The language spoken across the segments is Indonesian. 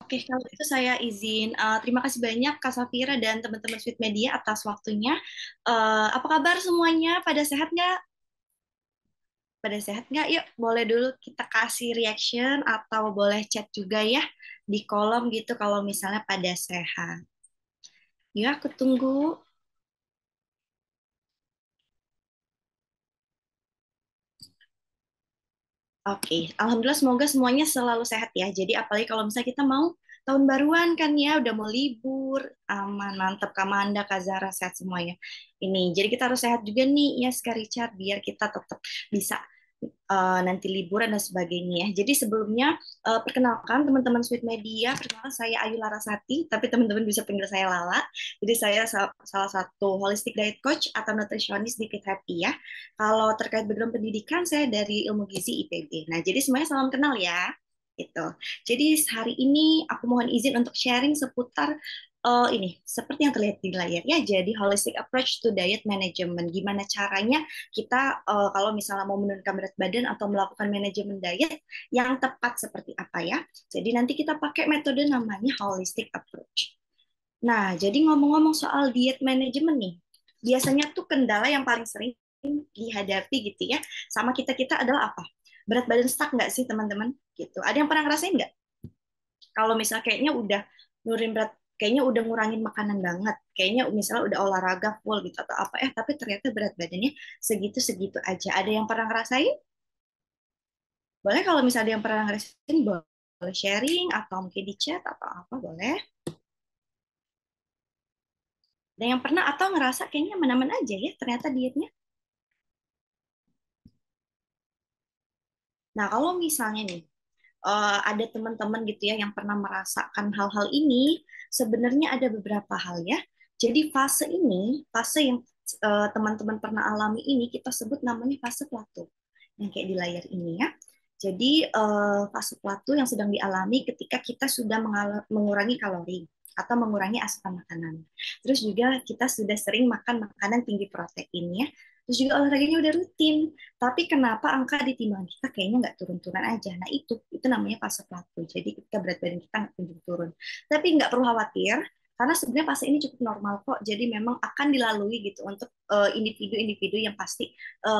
Oke, kalau itu saya izin. Terima kasih banyak Kak Safira dan teman-teman Sweet Media atas waktunya. Apa kabar semuanya? Pada sehat nggak? Pada sehat nggak? Yuk, boleh dulu kita kasih reaction atau boleh chat juga ya di kolom gitu kalau misalnya pada sehat. Ya, aku tunggu. Oke, Alhamdulillah semoga semuanya selalu sehat ya. Jadi apalagi kalau misalnya kita mau tahun baruan kan ya, udah mau libur, aman, mantep Kak Manda, Kak Zara, sehat semuanya. Ini, jadi kita harus sehat juga nih ya, Kak Richard, biar kita tetap bisa nanti liburan dan sebagainya ya. Jadi sebelumnya perkenalkan teman-teman Sweet Media, perkenalkan saya Ayu Larasati, tapi teman-teman bisa panggil saya Lala. Jadi saya salah satu holistic diet coach atau nutritionist di Fit Happy ya. Kalau terkait background pendidikan, saya dari Ilmu Gizi IPB. Nah, jadi semuanya salam kenal ya. Gitu. Jadi hari ini aku mohon izin untuk sharing seputar ini seperti yang terlihat di layar ya. Jadi holistic approach to diet management. Gimana caranya kita kalau misalnya mau menurunkan berat badan atau melakukan manajemen diet yang tepat seperti apa ya. Jadi nanti kita pakai metode namanya holistic approach. Nah, jadi ngomong-ngomong soal diet manajemen nih, biasanya tuh kendala yang paling sering dihadapi gitu ya sama kita-kita adalah apa? Berat badan stuck nggak sih teman-teman? Gitu. Ada yang pernah ngerasain nggak? Kalau misalnya kayaknya udah nurunin berat, kayaknya udah ngurangin makanan banget, kayaknya misalnya udah olahraga full gitu atau apa, tapi ternyata berat badannya segitu-segitu aja. Ada yang pernah ngerasain? Boleh kalau misalnya ada yang pernah ngerasain, boleh sharing atau mungkin di chat atau apa, boleh. Ada yang pernah atau ngerasa kayaknya aman-aman aja ya ternyata dietnya. Nah, kalau misalnya nih, ada teman-teman gitu ya yang pernah merasakan hal-hal ini, sebenarnya ada beberapa hal ya. Jadi fase ini, fase yang teman-teman pernah alami ini kita sebut namanya fase plateau. Yang kayak di layar ini ya. Jadi fase plateau yang sedang dialami ketika kita sudah mengurangi kalori atau mengurangi asupan makanan. Terus juga kita sudah sering makan makanan tinggi protein ya. Terus juga olahraganya udah rutin. Tapi kenapa angka di timbangan kita kayaknya nggak turun-turun aja? Nah itu namanya fase plateau. Jadi ketika berat badan kita nggak kunjung turun. Tapi nggak perlu khawatir, karena sebenarnya fase ini cukup normal kok. Jadi memang akan dilalui gitu untuk individu-individu yang pasti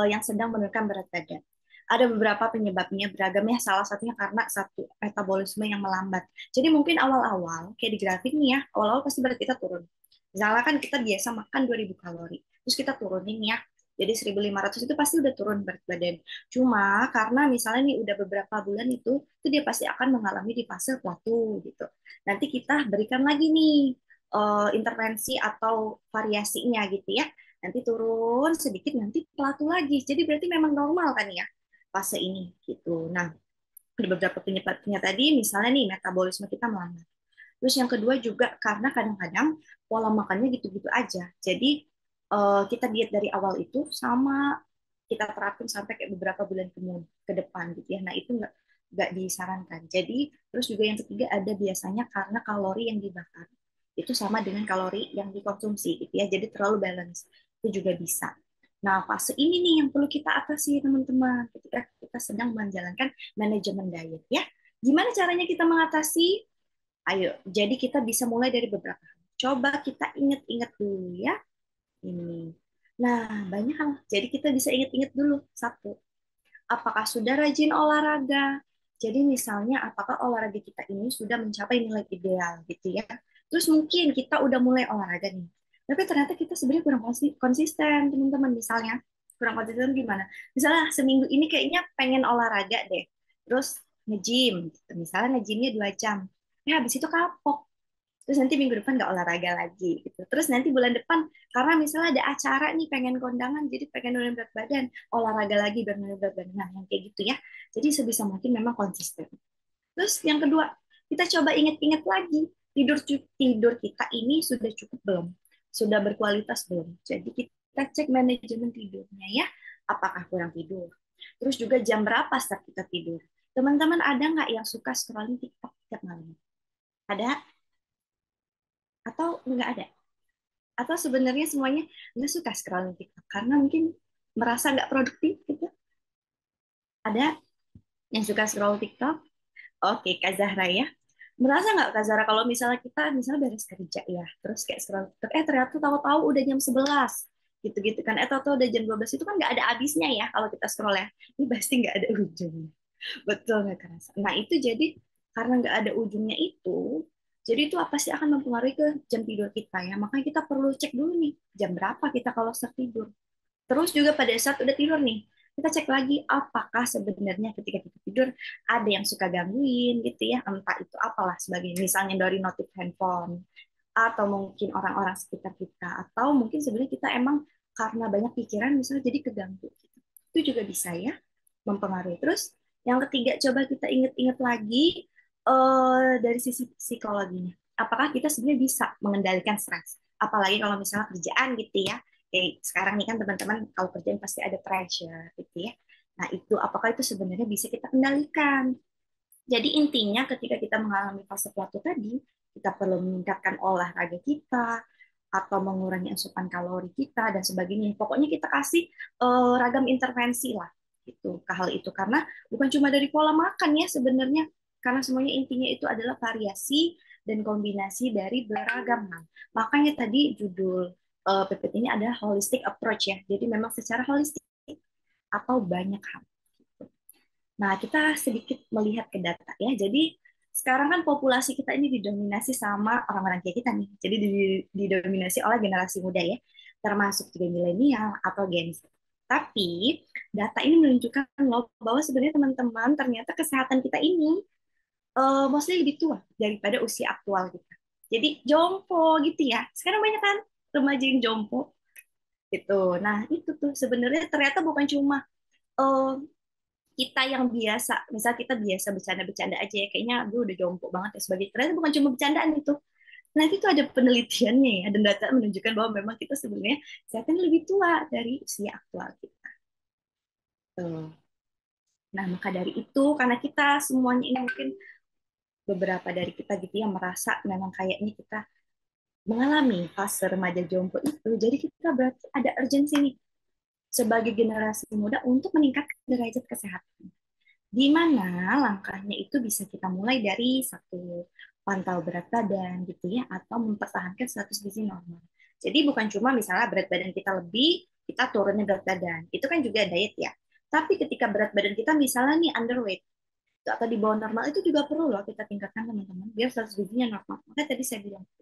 yang sedang menurunkan berat badan. Ada beberapa penyebabnya beragam ya, salah satunya karena satu metabolisme yang melambat. Jadi mungkin awal-awal, kayak di grafik nih ya, awal-awal pasti berat kita turun. Misalnya kan kita biasa makan 2000 kalori, terus kita turunin ya, jadi 1.500 itu pasti udah turun berat badan. Cuma karena misalnya nih udah beberapa bulan itu dia pasti akan mengalami di fase plateau gitu. Nanti kita berikan lagi nih intervensi atau variasinya gitu ya. Nanti turun sedikit, nanti plateau lagi. Jadi berarti memang normal kan ya fase ini gitu. Nah, ada beberapa penyebabnya tadi, misalnya nih metabolisme kita melambat. Terus yang kedua juga karena kadang-kadang pola makannya gitu-gitu aja. Jadi kita diet dari awal itu sama kita terapin sampai kayak beberapa bulan ke depan gitu ya. Nah itu nggak disarankan. Jadi terus juga yang ketiga ada biasanya karena kalori yang dibakar itu sama dengan kalori yang dikonsumsi gitu ya. Jadi terlalu balance itu juga bisa. Nah fase ini nih yang perlu kita atasi teman-teman ketika kita sedang menjalankan manajemen diet ya. Gimana caranya kita mengatasi? Ayo, jadi kita bisa mulai dari beberapa hal. Coba kita ingat-ingat dulu ya. Ini. Nah, banyak hal. Jadi kita bisa ingat-ingat dulu. Satu, apakah sudah rajin olahraga? Jadi misalnya apakah olahraga kita ini sudah mencapai nilai ideal gitu ya. Terus mungkin kita udah mulai olahraga nih. Tapi ternyata kita sebenarnya kurang konsisten, teman-teman. Misalnya, kurang konsisten gimana? Misalnya seminggu ini kayaknya pengen olahraga deh. Terus nge-gym, gitu. Misalnya nge-gymnya 2 jam. Ya habis itu kapok, terus nanti minggu depan nggak olahraga lagi gitu. Terus nanti bulan depan karena misalnya ada acara nih pengen kondangan jadi pengen nurunin berat badan, olahraga lagi biar nurunin berat badan. Nah, yang kayak gitu ya. Jadi sebisa mungkin memang konsisten. Terus yang kedua, kita coba ingat-ingat lagi tidur tidur kita ini sudah cukup belum? Sudah berkualitas belum? Jadi kita cek manajemen tidurnya ya. Apakah kurang tidur? Terus juga jam berapa start kita tidur? Teman-teman ada nggak yang suka scrolling TikTok tiap malam? Ada atau nggak ada? Atau sebenarnya semuanya nggak suka scrolling TikTok karena mungkin merasa nggak produktif gitu? Ada yang suka scroll TikTok? Oke, Kak Zahra ya. Merasa nggak Kak Zara kalau misalnya kita misalnya beres kerja ya, terus kayak scroll TikTok, ternyata tahu-tahu udah jam 11 gitu-gitu kan, tahu-tahu udah jam 12, itu kan nggak ada habisnya ya kalau kita scroll ya, ini pasti nggak ada ujungnya. Betul nggak kerasa. Nah itu jadi karena nggak ada ujungnya itu, jadi itu apa sih akan mempengaruhi ke jam tidur kita ya. Makanya kita perlu cek dulu nih jam berapa kita kalau tidur. Terus juga pada saat udah tidur nih, kita cek lagi apakah sebenarnya ketika kita tidur ada yang suka gangguin gitu ya, entah itu apalah sebagai misalnya dari notif handphone atau mungkin orang-orang sekitar kita, atau mungkin sebenarnya kita emang karena banyak pikiran misalnya jadi keganggu gitu. Itu juga bisa ya mempengaruhi. Terus yang ketiga, coba kita ingat-ingat lagi dari sisi psikologinya. Apakah kita sebenarnya bisa mengendalikan stres? Apalagi kalau misalnya kerjaan gitu ya. Kayak sekarang nih kan teman-teman kalau kerjaan pasti ada pressure gitu ya. Nah itu apakah itu sebenarnya bisa kita kendalikan? Jadi intinya ketika kita mengalami fase plateau tadi, kita perlu meningkatkan olahraga kita atau mengurangi asupan kalori kita dan sebagainya. Pokoknya kita kasih ragam intervensi lah gitu ke hal itu, karena bukan cuma dari pola makan ya sebenarnya, karena semuanya intinya itu adalah variasi dan kombinasi dari beragam hal. Makanya tadi judul PPT ini adalah holistic approach ya. Jadi memang secara holistik atau banyak hal. Nah, kita sedikit melihat ke data ya. Jadi sekarang kan populasi kita ini didominasi sama orang-orang kayak kita nih. Jadi didominasi oleh generasi muda ya, termasuk juga milenial atau Gen Z. Tapi data ini menunjukkan loh bahwa sebenarnya teman-teman ternyata kesehatan kita ini mostly lebih tua daripada usia aktual kita. Jadi jompo gitu ya. Sekarang banyak kan remaja yang jompo gitu. Nah, itu tuh sebenarnya ternyata bukan cuma eh, kita yang biasa, misal kita biasa bercanda-bercanda aja ya, kayaknya gue udah jompo banget ya sebagai, ternyata bukan cuma bercandaan itu. Nah itu ada penelitiannya ya, dan data menunjukkan bahwa memang kita sebenarnya sehatnya lebih tua dari usia aktual kita. Tuh. Nah maka dari itu, karena kita semuanya ini mungkin beberapa dari kita gitu yang merasa memang kayaknya kita mengalami fase remaja jompo itu, jadi kita berarti ada urgensi nih sebagai generasi muda untuk meningkatkan derajat kesehatan. Di mana langkahnya itu bisa kita mulai dari satu, pantau berat badan gitu ya, atau mempertahankan status gizi normal. Jadi bukan cuma misalnya berat badan kita lebih, kita turunnya berat badan. Itu kan juga diet ya. Tapi ketika berat badan kita misalnya nih underweight atau di bawah normal, itu juga perlu loh kita tingkatkan teman-teman biar status gizinya normal.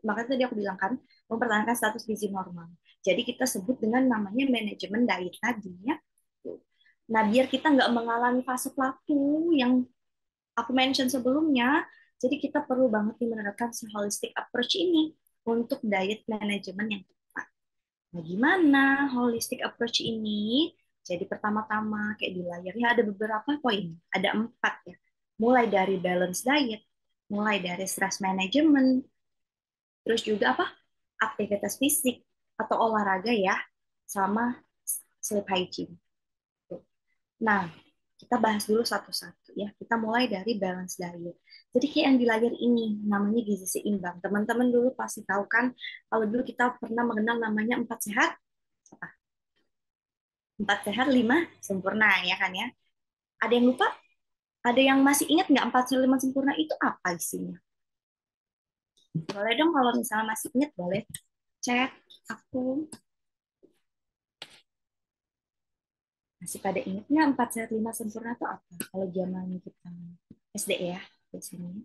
Makanya tadi aku bilang kan mempertahankan status gizi normal. Jadi kita sebut dengan namanya manajemen diet tadi ya. Nah, biar kita nggak mengalami fase plateau yang aku mention sebelumnya, jadi kita perlu banget nih menerapkan si holistic approach ini untuk diet management yang tepat. Nah, gimana holistic approach ini? Jadi pertama-tama kayak di layarnya ada beberapa poin, ada 4 ya. Mulai dari balance diet, mulai dari stress management, terus juga apa? Aktivitas fisik atau olahraga ya, sama sleep hygiene. Nah, kita bahas dulu satu-satu ya. Kita mulai dari balance diet. Jadi kayak yang di layar ini namanya gizi seimbang. Teman-teman dulu pasti tahu kan, kalau dulu kita pernah mengenal namanya 4 sehat, apa? 4 sehat, 5 sempurna ya kan ya. Ada yang lupa? Ada yang masih ingat nggak 4 sehat 5 sempurna itu apa isinya? Boleh dong kalau misalnya masih ingat, boleh cek aku. Masih pada ingatnya 4 sehat 5 sempurna itu apa? Kalau zaman kita SD ya, biasanya.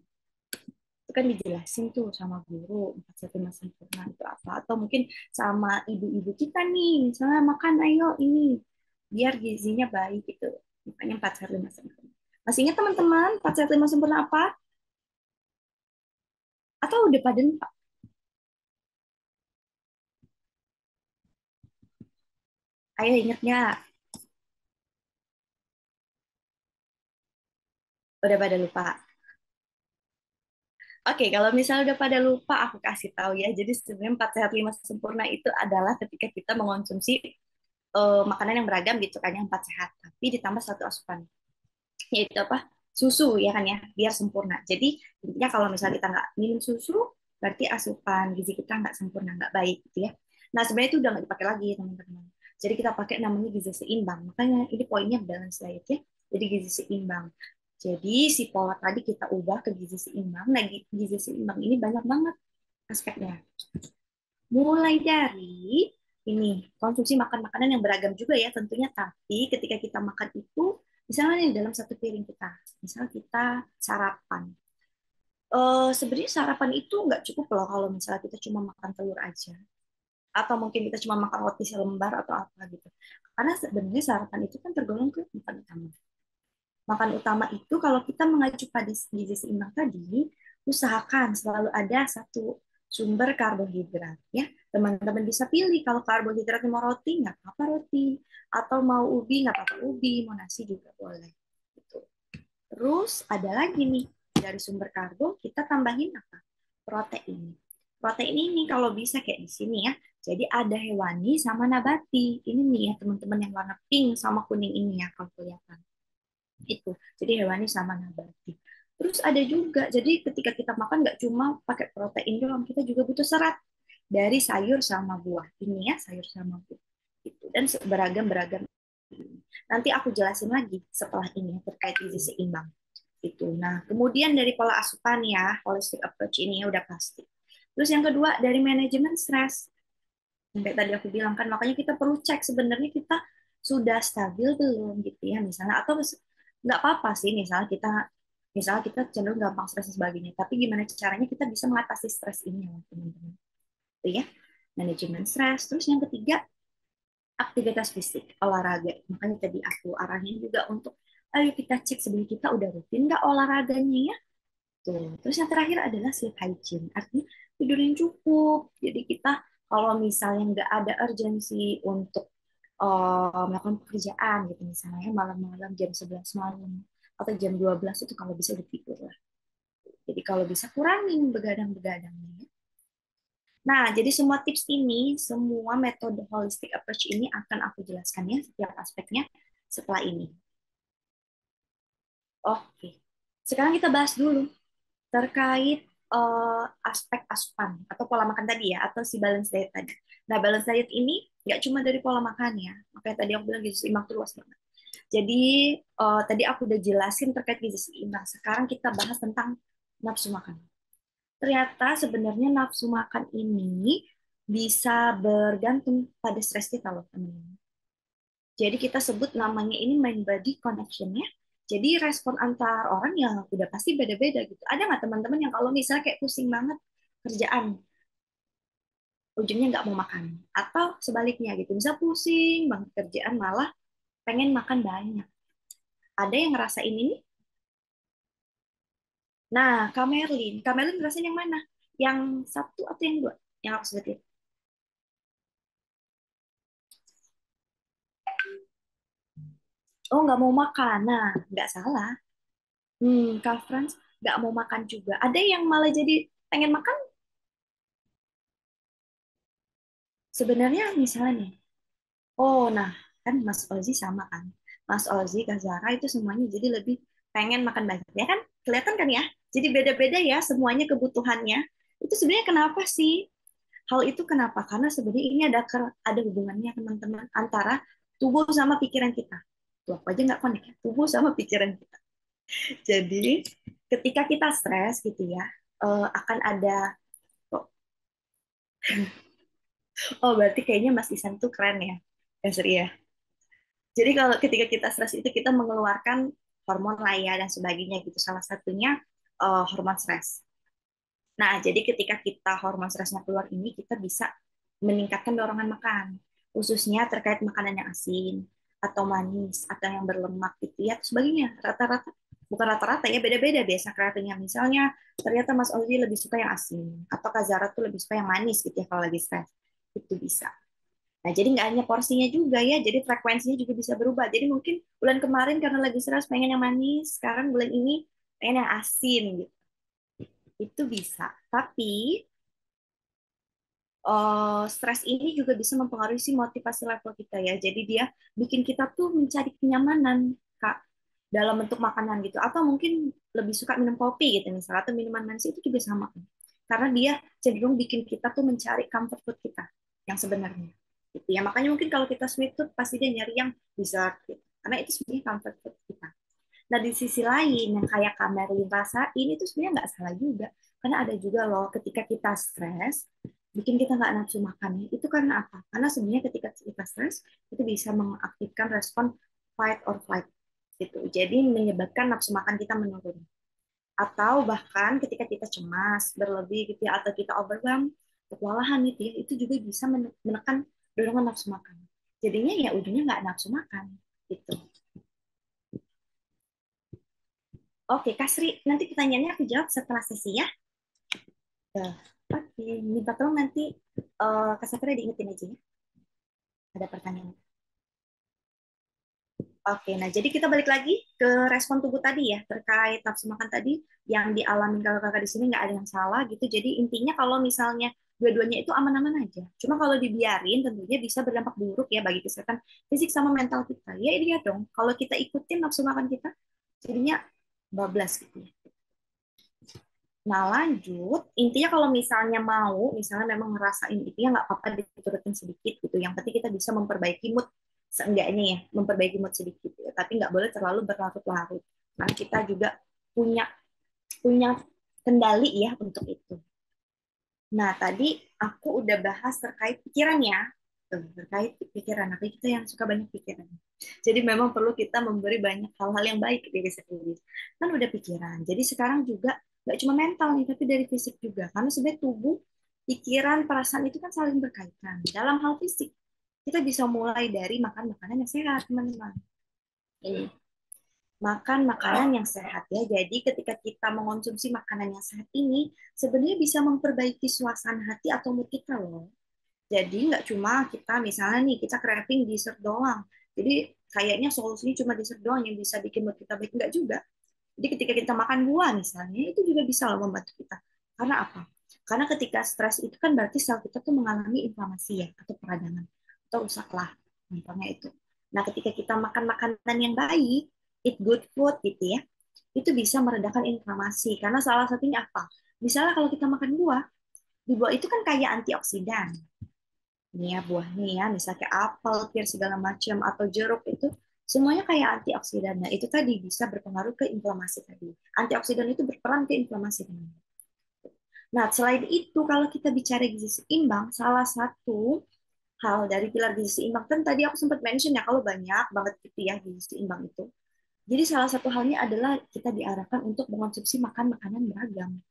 Itu kan dijelasin tuh sama guru 4 sehat 5 sempurna itu apa, atau mungkin sama ibu-ibu kita nih misalnya makan ayo ini biar gizinya baik gitu, makanya 4 sehat 5 sempurna. Masih ingat teman-teman 4 sehat 5 sempurna apa, atau udah pada lupa? Ayo ingat nggak? Udah pada lupa? Oke, kalau misalnya udah pada lupa, aku kasih tahu ya. Jadi sebenarnya 4 sehat 5 sempurna itu adalah ketika kita mengonsumsi makanan yang beragam gitu kan, yang 4 sehat, tapi ditambah satu asupan, yaitu apa? Susu ya kan ya, biar sempurna. Jadi intinya kalau misalnya kita nggak minum susu, berarti asupan gizi kita nggak sempurna, nggak baik gitu ya. Nah sebenarnya itu udah nggak dipakai lagi teman-teman. Jadi kita pakai namanya gizi seimbang. Makanya ini poinnya balance diet ya. Jadi gizi seimbang. Jadi si pola tadi kita ubah ke gizi seimbang. Nah, gizi seimbang ini banyak banget aspeknya. Mulai dari ini konsumsi makan makanan yang beragam juga ya tentunya. Tapi ketika kita makan itu, misalnya nih dalam satu piring kita, misal kita sarapan. Sebenarnya sarapan itu nggak cukup loh kalau misalnya kita cuma makan telur aja. Atau mungkin kita cuma makan roti selembar atau apa gitu. Karena sebenarnya sarapan itu kan tergolong ke makan utama. Makan utama itu kalau kita mengacu pada gizi seimbang tadi, usahakan selalu ada satu sumber karbohidrat ya. Teman-teman bisa pilih kalau karbohidrat mau roti nggak apa-apa roti, atau mau ubi nggak apa-apa ubi, mau nasi juga boleh. Gitu. Terus ada lagi nih dari sumber karbo kita tambahin apa? Protein. Protein ini kalau bisa kayak di sini ya. Jadi ada hewani sama nabati. Ini nih ya teman-teman yang warna pink sama kuning ini ya kalau kelihatan itu. Jadi hewani sama nabati. Terus ada juga, jadi ketika kita makan nggak cuma pakai protein doang, kita juga butuh serat dari sayur sama buah. Ini ya sayur sama buah. Itu dan beragam-beragam. Nanti aku jelasin lagi setelah ini terkait gizi seimbang. Itu. Nah, kemudian dari pola asupan ya, holistic approach ini ya udah pasti. Terus yang kedua dari manajemen stres. Sampai tadi aku bilang kan, makanya kita perlu cek sebenarnya kita sudah stabil belum gitu ya misalnya, atau nggak apa-apa sih misalnya kita cenderung gampang stres dan sebagainya, tapi gimana caranya kita bisa mengatasi stres ini ya teman-teman. Itu ya, manajemen stres. Terus yang ketiga aktivitas fisik, olahraga. Makanya tadi aku arahin juga untuk ayo kita cek sebenarnya kita udah rutin nggak olahraganya ya. Tuh. Terus yang terakhir adalah sleep hygiene, artinya tidur yang cukup. Jadi kita kalau misalnya nggak ada urgensi untuk melakukan pekerjaan gitu misalnya malam-malam jam 11 malam atau jam 12 itu kalau bisa tidur lah. Jadi kalau bisa kurangin begadang-begadangnya. Nah, jadi semua tips ini, semua metode holistic approach ini akan aku jelaskan ya setiap aspeknya setelah ini. Oke. Sekarang kita bahas dulu terkait aspek asupan atau pola makan tadi ya, atau si balance diet tadi. Nah, balance diet ini nggak cuma dari pola makan ya, makanya tadi aku bilang gizi seimbang itu luas banget. Jadi tadi aku udah jelasin terkait gizi seimbang. Sekarang kita bahas tentang nafsu makan. Ternyata sebenarnya nafsu makan ini bisa bergantung pada stres kita loh teman-teman. Jadi kita sebut namanya ini mind body connection ya. Jadi respon antar orang ya udah pasti beda-beda gitu. Ada nggak teman-teman yang kalau misalnya kayak pusing banget kerjaan, ujungnya nggak mau makan? Atau sebaliknya gitu, bisa pusing banget kerjaan malah pengen makan banyak. Ada yang ngerasain ini? Nah, Kamerlin ngerasain yang mana? Yang satu atau yang dua? Yang aku sebutin. Oh, nggak mau makan. Nah, nggak salah. Kak Franz nggak mau makan juga. Ada yang malah jadi pengen makan. Sebenarnya misalnya nih, oh nah kan Mas Ozi sama kan, Mas Ozi, Kak Zara itu semuanya jadi lebih pengen makan banyak ya kan, kelihatan kan ya, jadi beda-beda ya semuanya kebutuhannya. Itu sebenarnya kenapa sih? Hal itu kenapa? Karena sebenarnya ini ada hubungannya teman-teman antara tubuh sama pikiran kita. Tuh aku aja nggak connect ya, tubuh sama pikiran kita. Jadi ketika kita stres gitu ya, akan ada oh, oh berarti kayaknya Mas Isan tuh keren ya, Sri ya. Jadi kalau ketika kita stres itu kita mengeluarkan hormon lah ya dan sebagainya gitu. Salah satunya hormon stres. Nah, jadi ketika kita hormon stresnya keluar ini kita bisa meningkatkan dorongan makan, khususnya terkait makanan yang asin atau manis atau yang berlemak gitu ya, sebagainya. Rata-rata bukan rata-rata ya, beda-beda biasa kreatinnya. Misalnya ternyata Mas Ozi lebih suka yang asin atau Kazara tuh lebih suka yang manis gitu ya kalau lagi stres. Itu bisa. Nah, jadi nggak hanya porsinya juga ya, jadi frekuensinya juga bisa berubah. Jadi mungkin bulan kemarin karena lagi stres pengen yang manis, sekarang bulan ini pengen yang asin gitu. Itu bisa. Tapi stres ini juga bisa mempengaruhi si motivasi level kita ya. Jadi dia bikin kita tuh mencari kenyamanan, Kak, dalam bentuk makanan gitu. Atau mungkin lebih suka minum kopi gitu misalnya, atau minuman manis itu juga sama. Karena dia cenderung bikin kita tuh mencari comfort food kita yang sebenarnya. Gitu ya. Makanya mungkin kalau kita sweet tooth pasti dia nyari yang dessert gitu. Karena itu sebenarnya comfort food kita. Nah, di sisi lain, yang kayak Kak Merlin rasain, itu sebenarnya nggak salah juga. Karena ada juga loh, ketika kita stres, bikin kita nggak nafsu makan. Itu karena apa? Karena sebenarnya ketika kita stres, itu bisa mengaktifkan respon fight or flight. Gitu. Jadi menyebabkan nafsu makan kita menurun. Atau bahkan ketika kita cemas, berlebih gitu ya, atau kita overwhelmed, kewalahan gitu ya, itu juga bisa menekan dorongan nafsu makan. Jadinya ya ujungnya nggak nafsu makan. Gitu. Oke, Kak Sri, nanti pertanyaannya aku jawab setelah sesi ya. Ya. Oke, minta tolong nanti Kak Safira diingetin aja ya. Ada pertanyaan. Oke, nah jadi kita balik lagi ke respon tubuh tadi ya, terkait nafsu makan tadi yang dialami kalau kakak di sini nggak ada yang salah gitu. Jadi intinya kalau misalnya dua-duanya itu aman-aman aja. Cuma kalau dibiarin tentunya bisa berdampak buruk ya bagi kesehatan fisik sama mental kita. Ya iya dong, kalau kita ikutin nafsu makan kita, jadinya bablas gitu ya. Nah, lanjut. Intinya kalau misalnya mau, misalnya memang ngerasain itu ya nggak apa-apa diturutin sedikit gitu. Yang penting kita bisa memperbaiki mood seenggaknya ya, memperbaiki mood sedikit ya. Tapi nggak boleh terlalu berlarut-larut. Nah, kita juga punya punya kendali ya untuk itu. Nah, tadi aku udah bahas terkait pikiran ya. Tuh, terkait pikiran. Tapi kita yang suka banyak pikiran. Jadi memang perlu kita memberi banyak hal-hal yang baik ke diri sendiri. Kan udah pikiran. Jadi sekarang juga nggak cuma mental nih, tapi dari fisik juga. Karena sebenarnya tubuh, pikiran, perasaan itu kan saling berkaitan. Dalam hal fisik, kita bisa mulai dari makan makanan yang sehat, teman-teman. Makan makanan yang sehat ya. Jadi ketika kita mengonsumsi makanan yang sehat ini, sebenarnya bisa memperbaiki suasana hati atau mood kita loh. Jadi nggak cuma kita misalnya nih kita craving dessert doang. Jadi kayaknya solusinya cuma dessert doang yang bisa bikin mood kita baik, enggak juga. Jadi ketika kita makan buah misalnya itu juga bisa loh membantu kita. Karena apa? Karena ketika stres itu kan berarti sel kita tuh mengalami inflamasi ya atau peradangan atau rusak lah contohnya itu. Nah, ketika kita makan makanan yang baik, eat good food gitu ya, itu bisa meredakan inflamasi. Karena salah satunya apa? Misalnya kalau kita makan buah, di buah itu kan kaya antioksidan ini ya buahnya ya, misalnya kayak apel, pir segala macam atau jeruk itu semuanya kayak antioksidan. Nah, itu tadi bisa berpengaruh ke inflamasi tadi. Antioksidan itu berperan ke inflamasi. Nah, selain itu kalau kita bicara gizi seimbang, salah satu hal dari pilar gizi seimbang kan tadi aku sempat mention ya kalau banyak banget gitu ya gizi seimbang itu. Jadi salah satu halnya adalah kita diarahkan untuk mengonsumsi makan makanan beragam.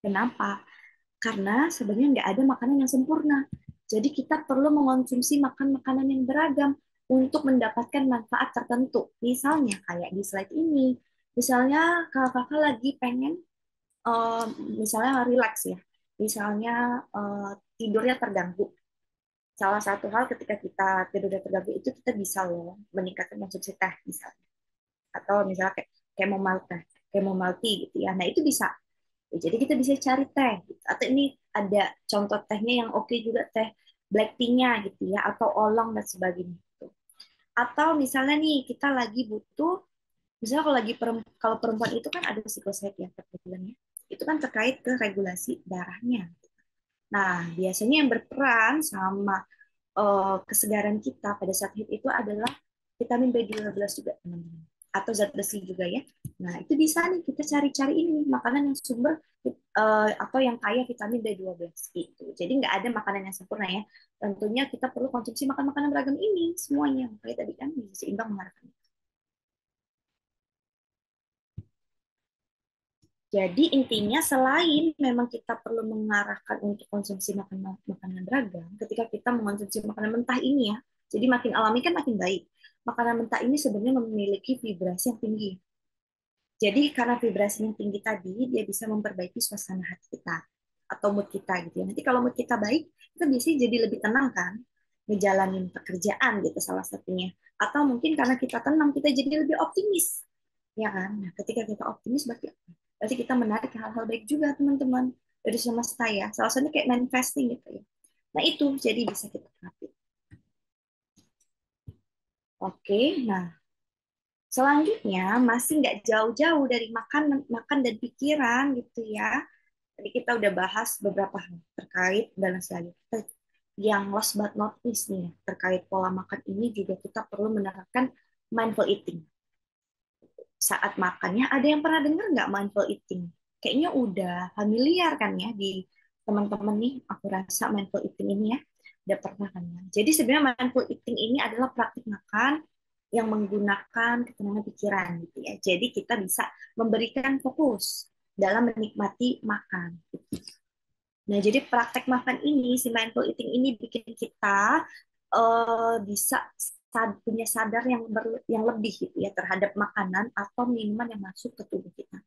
Kenapa? Karena sebenarnya nggak ada makanan yang sempurna. Jadi kita perlu mengonsumsi makan makanan yang beragam untuk mendapatkan manfaat tertentu. Misalnya kayak di slide ini, misalnya kakak lagi pengen misalnya relax ya, misalnya tidurnya terganggu. Salah satu hal ketika kita tidurnya terganggu itu kita bisa loh meningkatkan konsumsi teh misalnya, atau misalnya kayak chamomile teh, chamomile tea gitu ya. Nah itu bisa. Jadi kita bisa cari teh, gitu. Atau ini ada contoh tehnya yang oke juga teh black tea-nya gitu ya, atau oolong dan sebagainya. Gitu. Atau misalnya nih kita lagi butuh, misalnya kalau perempuan itu kan ada siklus haid ya per bulannya, itu kan terkait ke regulasi darahnya. Nah biasanya yang berperan sama kesegaran kita pada saat haid itu adalah vitamin B12 juga teman-teman, atau zat besi juga ya. Nah itu bisa nih kita cari-cari ini makanan yang sumber atau yang kaya vitamin B12 itu. Jadi nggak ada makanan yang sempurna ya. Tentunya kita perlu konsumsi makan-makanan beragam ini semuanya. Kayak tadi kan gizi seimbang mengharapkan. Jadi intinya selain memang kita perlu mengarahkan untuk konsumsi makanan beragam, ketika kita mengonsumsi makanan mentah ini ya, jadi makin alami kan makin baik. Makanan mentah ini sebenarnya memiliki vibrasi yang tinggi. Jadi karena vibrasi yang tinggi tadi, dia bisa memperbaiki suasana hati kita atau mood kita gitu ya. Nanti kalau mood kita baik, kita biasanya jadi lebih tenang kan, ngejalanin pekerjaan gitu salah satunya. Atau mungkin karena kita tenang, kita jadi lebih optimis, ya kan? Nah, ketika kita optimis berarti apa? Berarti kita menarik hal-hal baik juga teman-teman dari semesta ya. Salah satunya kayak manifesting gitu ya. Nah itu jadi bisa kita terapin. Oke, nah selanjutnya masih nggak jauh-jauh dari makan makan dan pikiran gitu ya. Tadi kita udah bahas beberapa hal terkait dan lain sebagainya. Yang last but not least nih terkait pola makan ini juga kita perlu menerapkan mindful eating. saat makannya. Ada yang pernah dengar nggak mindful eating? Kayaknya udah familiar kan ya di teman-teman nih, aku rasa mindful eating ini ya, udah pernah kan ya. Jadi sebenarnya mindful eating ini adalah praktik makan yang menggunakan ketenangan pikiran gitu ya. Jadi kita bisa memberikan fokus dalam menikmati makan. Nah, jadi praktek makan ini, si mindful eating ini bikin kita bisa punya sadar yang lebih gitu ya terhadap makanan atau minuman yang masuk ke tubuh kita.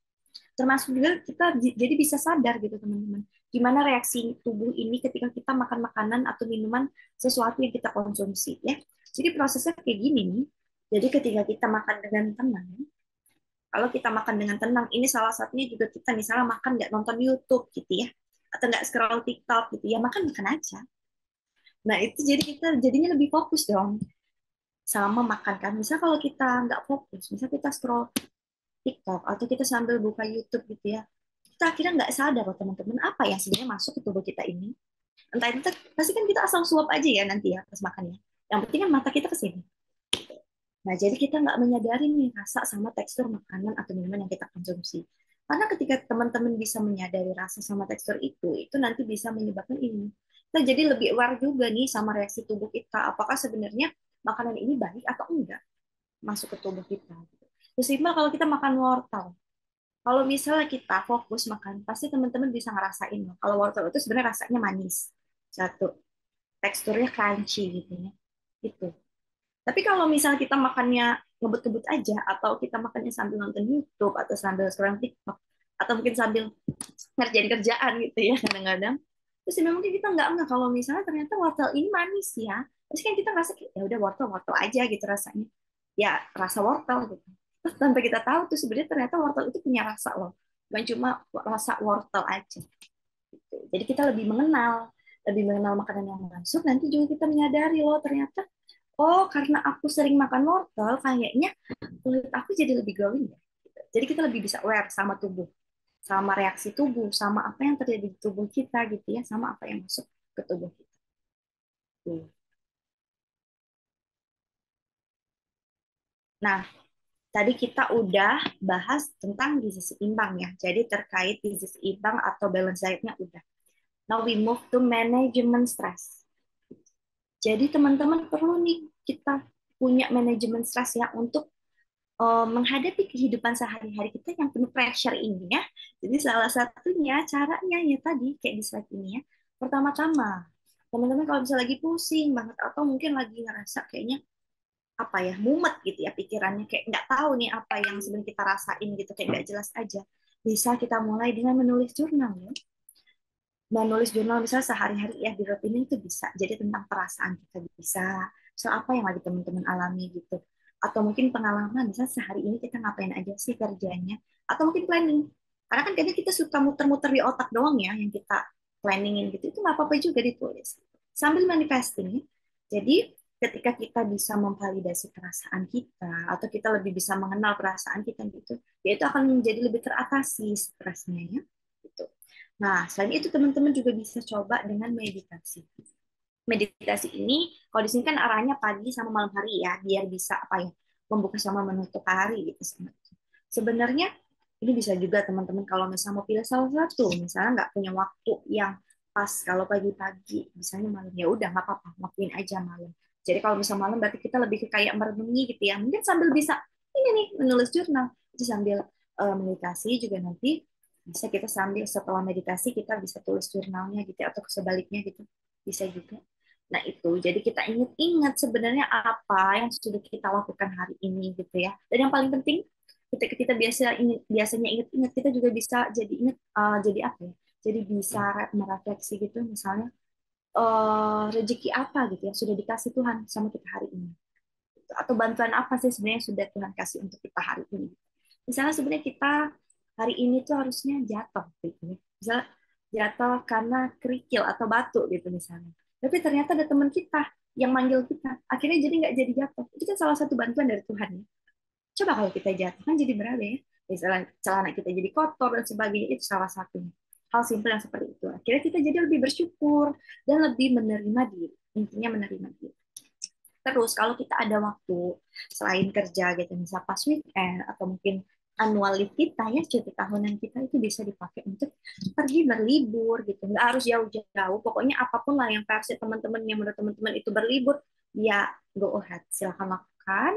Termasuk juga kita jadi bisa sadar gitu teman-teman, gimana reaksi tubuh ini ketika kita makan makanan atau minuman sesuatu yang kita konsumsi ya. Jadi prosesnya kayak gini nih. Jadi ketika kita makan dengan tenang, kalau kita makan dengan tenang, ini salah satunya juga kita misalnya makan nggak nonton YouTube gitu ya, atau nggak scroll TikTok gitu ya, makan makan aja. Nah itu jadi kita jadinya lebih fokus dong sama makan kan. Misal kalau kita nggak fokus, misal kita scroll TikTok atau kita sambil buka YouTube gitu ya, kita akhirnya nggak sadar loh teman-teman apa yang sebenarnya masuk ke tubuh kita ini. Entah itu pasti kan kita asal suap aja ya nanti ya pas makannya. Yang penting kan mata kita ke sini. Nah, jadi kita nggak menyadari nih rasa sama tekstur makanan atau minuman yang kita konsumsi. Karena ketika teman-teman bisa menyadari rasa sama tekstur itu nanti bisa menyebabkan ini. Kita jadi lebih aware juga nih sama reaksi tubuh kita. Apakah sebenarnya makanan ini baik atau enggak masuk ke tubuh kita. Terus kalau kita makan wortel. Kalau misalnya kita fokus makan, pasti teman-teman bisa ngerasain loh. Kalau wortel itu sebenarnya rasanya manis. Satu, teksturnya crunchy gitu ya. Itu. Tapi kalau misalnya kita makannya ngebut-ngebut aja, atau kita makannya sambil nonton YouTube, atau sambil scrolling TikTok, atau mungkin sambil ngerjain kerjaan gitu ya kadang-kadang, terus ya mungkin kita nggak kalau misalnya ternyata wortel ini manis ya, terus kan kita ngerasa ya udah wortel wortel aja gitu rasanya, ya rasa wortel gitu. Terus tanpa kita tahu tuh sebenarnya ternyata wortel itu punya rasa loh, bukan cuma rasa wortel aja. Gitu. Jadi kita lebih mengenal makanan yang masuk, nanti juga kita menyadari loh ternyata oh, karena aku sering makan wortel, kayaknya kulit aku jadi lebih glowing ya. Jadi kita lebih bisa aware sama tubuh, sama reaksi tubuh, sama apa yang terjadi di tubuh kita gitu ya, sama apa yang masuk ke tubuh kita. Tuh. Nah, tadi kita udah bahas tentang gizi seimbang ya. Jadi terkait gizi seimbang atau balance dietnya udah. Now we move to management stress. Jadi teman-teman perlu nih kita punya manajemen stres ya untuk menghadapi kehidupan sehari-hari kita yang penuh pressure ini ya. Jadi salah satunya caranya ya tadi kayak di slide ini ya. Pertama-tama, teman-teman kalau bisa lagi pusing banget atau mungkin lagi ngerasa kayaknya apa ya mumet gitu ya pikirannya kayak nggak tahu nih apa yang sebenarnya kita rasain gitu kayak nggak jelas aja. Bisa kita mulai dengan menulis jurnal ya. Menulis jurnal misalnya sehari-hari ya di rutinin itu bisa. Jadi tentang perasaan kita bisa. So apa yang lagi teman-teman alami gitu atau mungkin pengalaman misalnya sehari ini kita ngapain aja sih kerjanya atau mungkin planning karena kan kadang kita suka muter-muter di otak doang ya yang kita planningin gitu itu nggak apa-apa juga ditulis sambil manifesting jadi ketika kita bisa memvalidasi perasaan kita atau kita lebih bisa mengenal perasaan kita gitu ya itu akan menjadi lebih teratasi stresnya ya gitu. Nah selain itu teman-teman juga bisa coba dengan meditasi. Meditasi ini kalau di sini kan arahnya pagi sama malam hari ya biar bisa apa ya membuka sama menutup hari gitu sebenarnya ini bisa juga teman-teman kalau misalnya mau pilih salah satu misalnya nggak punya waktu yang pas kalau pagi-pagi misalnya malam ya udah nggak apa-apa lakuin aja malam jadi kalau misalnya malam berarti kita lebih ke kayak merenungi gitu ya mungkin sambil bisa ini nih menulis jurnal itu sambil meditasi juga nanti bisa kita sambil setelah meditasi kita bisa tulis jurnalnya gitu ya, atau sebaliknya gitu bisa juga. Nah, itu. Jadi kita ingat-ingat sebenarnya apa yang sudah kita lakukan hari ini gitu ya. Dan yang paling penting ketika kita biasanya ingat-ingat kita juga bisa jadi ingat jadi apa ya? Jadi bisa merefleksi gitu misalnya rezeki apa gitu yang sudah dikasih Tuhan sama kita hari ini. Atau bantuan apa sih sebenarnya yang sudah Tuhan kasih untuk kita hari ini. Misalnya sebenarnya kita hari ini tuh harusnya jatuh gitu ya. Misalnya jatuh karena kerikil atau batu gitu misalnya. Tapi ternyata ada teman kita yang manggil kita. Akhirnya jadi nggak jadi jatuh. Itu kan salah satu bantuan dari Tuhan ya. Coba kalau kita jatuh kan jadi berapa ya? Misalnya celana kita jadi kotor dan sebagainya itu salah satunya. Hal simpel yang seperti itu. Akhirnya kita jadi lebih bersyukur dan lebih menerima diri. Intinya menerima diri. Terus kalau kita ada waktu selain kerja gitu, misal pas weekend atau mungkin annual leave kita ya, cuti tahunan kita itu bisa dipakai untuk pergi berlibur gitu. Nggak harus jauh-jauh, pokoknya apapun lah yang versi teman-teman yang menurut teman-teman itu berlibur, ya go ahead, silahkan lakukan.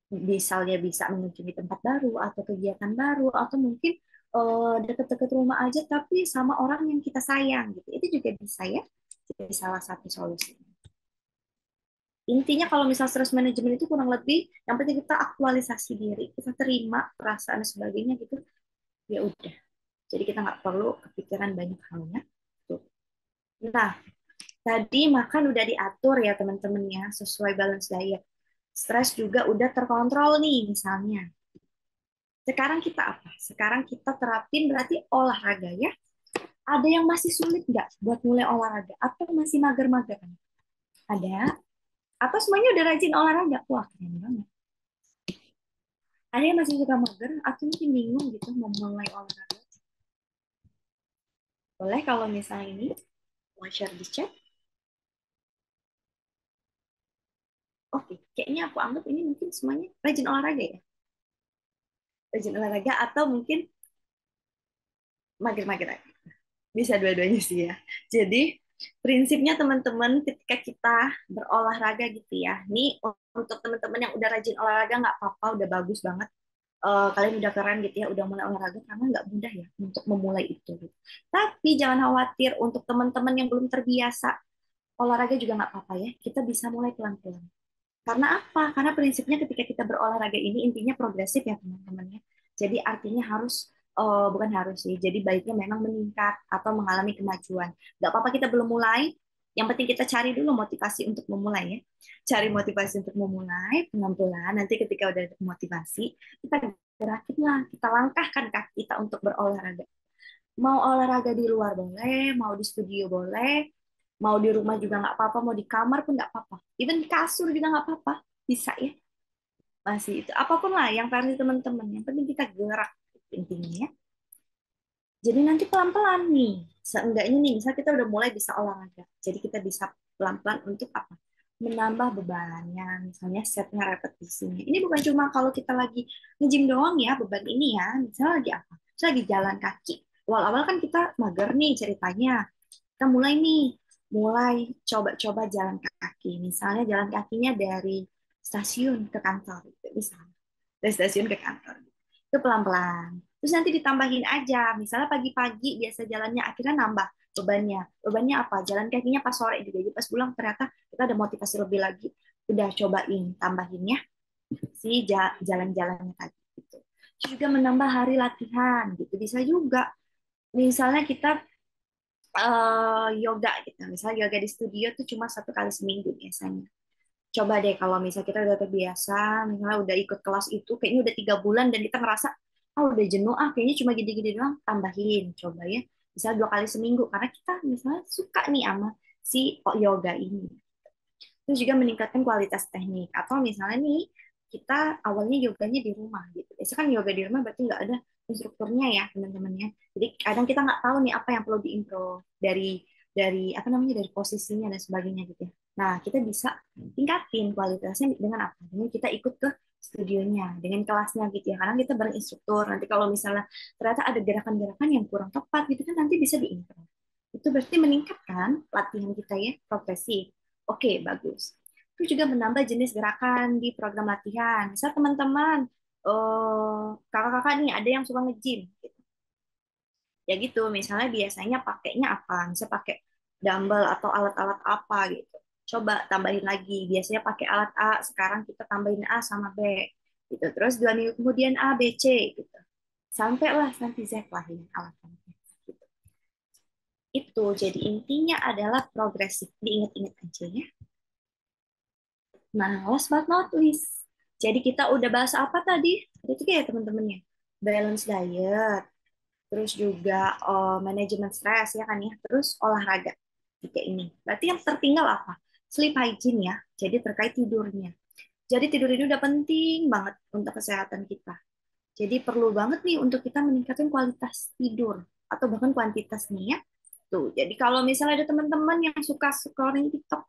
Misalnya bisa mengunjungi tempat baru atau kegiatan baru atau mungkin deket-deket rumah aja tapi sama orang yang kita sayang gitu. Itu juga bisa ya. Jadi salah satu solusi. Intinya kalau misal stress management itu kurang lebih yang penting kita aktualisasi diri, kita terima perasaan dan sebagainya gitu. Ya udah. Jadi kita nggak perlu kepikiran banyak halnya. Tuh. Nah, tadi makan udah diatur ya teman-teman ya, sesuai balance diet. Stres juga udah terkontrol nih misalnya. Sekarang kita apa? Sekarang kita terapin berarti olahraga ya. Ada yang masih sulit nggak buat mulai olahraga? Atau masih mager-mager? Ada? Atau semuanya udah rajin olahraga? Wah, keren banget. Ada yang masih suka mager atau mungkin bingung gitu mau mulai olahraga? Boleh kalau misalnya ini mau share di chat. Oke, kayaknya aku anggap ini mungkin semuanya rajin olahraga ya. Rajin olahraga atau mungkin mager-mager aja. Bisa dua-duanya sih ya. Jadi prinsipnya teman-teman ketika kita berolahraga gitu ya. Ini untuk teman-teman yang udah rajin olahraga nggak apa-apa, udah bagus banget. Kalian udah keren gitu ya, udah mulai olahraga karena nggak mudah ya untuk memulai itu. Gitu. Tapi jangan khawatir untuk teman-teman yang belum terbiasa olahraga juga nggak apa-apa ya. Kita bisa mulai pelan-pelan. Karena apa? Karena prinsipnya ketika kita berolahraga ini intinya progresif ya teman-teman ya. Jadi artinya harus bukan harus sih. Jadi baiknya memang meningkat atau mengalami kemajuan. Gak apa-apa kita belum mulai. Yang penting kita cari dulu motivasi untuk memulai ya. Cari motivasi untuk memulai pelan-pelan. Nanti ketika udah ada motivasi, kita gerakin lah, kita langkahkan kaki kita untuk berolahraga. Mau olahraga di luar boleh, mau di studio boleh, mau di rumah juga nggak apa-apa, mau di kamar pun nggak apa-apa. Even di kasur juga nggak apa-apa, bisa ya. Masih itu. Apapun lah yang versi teman-teman. Yang penting kita gerak intinya ya. Jadi nanti pelan-pelan nih. Seenggaknya nih, misal kita udah mulai bisa olahraga. Jadi kita bisa pelan-pelan untuk apa? Menambah bebannya, misalnya setnya repetisinya. Ini bukan cuma kalau kita lagi nge-gym doang ya, beban ini ya. Misalnya lagi apa? Misalnya lagi jalan kaki. Awal-awal kan kita mager nih ceritanya. Kita mulai nih, mulai coba-coba jalan kaki. Misalnya jalan kakinya dari stasiun ke kantor, gitu, misalnya. Dari stasiun ke kantor. Itu pelan-pelan. Terus nanti ditambahin aja. Misalnya pagi-pagi biasa jalannya akhirnya nambah bebannya. Bebannya apa? Jalan kakinya pas sore juga. Jadi pas pulang ternyata kita ada motivasi lebih lagi. Udah cobain tambahinnya si jalan-jalannya tadi gitu. Terus juga menambah hari latihan gitu. Bisa juga. Misalnya kita yoga gitu. Misalnya yoga di studio tuh cuma 1 kali seminggu biasanya. Coba deh kalau misalnya kita udah terbiasa, misalnya udah ikut kelas itu, kayaknya udah 3 bulan dan kita ngerasa, ah udah jenuh, ah kayaknya cuma gini-gini doang, tambahin, coba ya. Misalnya 2 kali seminggu, karena kita misalnya suka nih sama si yoga ini. Terus juga meningkatkan kualitas teknik. Atau misalnya nih, kita awalnya yoganya di rumah gitu. Biasanya kan yoga di rumah berarti nggak ada instrukturnya ya teman-temannya. Jadi kadang kita nggak tahu nih apa yang perlu diimprove dari apa namanya dari posisinya dan sebagainya gitu ya. Nah kita bisa tingkatin kualitasnya dengan apa? Dengan kita ikut ke studionya, dengan kelasnya gitu ya. Karena kita bareng instruktur. Nanti kalau misalnya ternyata ada gerakan-gerakan yang kurang tepat gitu kan nanti bisa diimprove. Itu berarti meningkatkan latihan kita ya, progresif. Oke, bagus. Terus juga menambah jenis gerakan di program latihan. Misal teman-teman, kakak-kakak nih ada yang suka nge-gym. Gitu. Ya gitu, misalnya biasanya pakainya apa? Misalnya pakai dumbbell atau alat-alat apa gitu. Coba tambahin lagi. Biasanya pakai alat A, sekarang kita tambahin A sama B. Gitu. Terus 2 minggu kemudian A, B, C. Gitu. Sampailah nanti Z lah ya alat-alatnya. Gitu. Itu, jadi intinya adalah progresif. Diingat-ingat aja ya. Nah, last but not least. Jadi kita udah bahas apa tadi? Itu ya teman-temannya. Balance diet, terus juga manajemen stres ya kan ya, terus olahraga. Tiga ini. Berarti yang tertinggal apa? Sleep hygiene ya. Jadi terkait tidurnya. Jadi tidur ini udah penting banget untuk kesehatan kita. Jadi perlu banget nih untuk kita meningkatkan kualitas tidur atau bahkan kuantitas nih ya. Tuh, jadi kalau misalnya ada teman-teman yang suka scrolling TikTok